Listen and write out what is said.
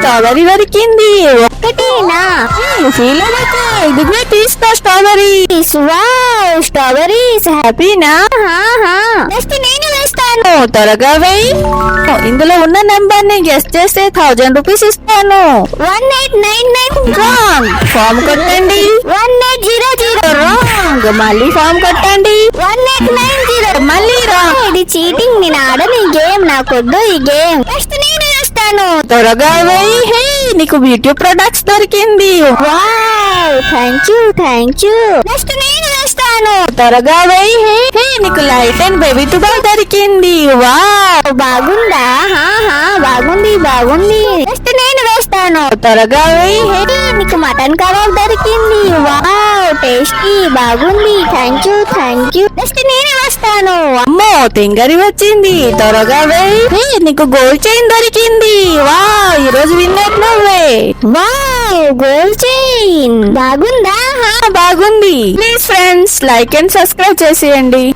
Strawberry దొరికింది. ఒకటేనా? Feel అవ్వకు, ఇదిగో తీసుకో స్ట్రాబెరీ. Wow, strawberries. హ్యాపీనా? నెక్స్ట్ నేను వేస్తాను. త్వరగా వెయ్యి. ఇందులో ఉన్న నెంబర్ ని గెస్ట్ చేస్తే 1000 రూపీస్ ఇస్తాను. 1899 రాంగ్. ఫామ్ కొట్టండి. 1800 రాంగ్. మళ్ళీ ఫామ్ కొట్టండి. 1890. మళ్ళీ రాంగ్. ఇది చీటింగ్. నేను ఆడను ఈ గేమ్. నాకొద్దు ఈ గేమ్. నెక్స్ట్ నేను వేస్తాను. త్వరగా వెయ్యి. హే, నీకు బ్యూటీ ప్రొడక్ట్స్ దొరికింది. Wow, thank you. నెక్స్ట్ నేను వేస్తాను. త్వరగా వెయ్యి. హే, నీకు లైట్ అండ్ బేబీ టుబాల్ దొరికింది. వావ్, బాగుందా? బాగుంది. నెక్స్ట్ నేను వేస్తాను. త్వరగా వెయ్యి. నీకు మటన్ కబాబ్ దొరికింది. Wow, tasty. బాగుంది. Thank you. నెక్స్ట్ నేను వేస్తాను. అమ్మో, తింగరి వచ్చింది. త్వరగా వెయ్యి. హే, నీకు గోల్డ్ చైన్ దొరికింది. వావ్, ఈ రోజు విన్నర్ నువ్వే. Wow, gold chain. బాగుందా? బాగుంది. Please friends, like and subscribe చేసేయండి.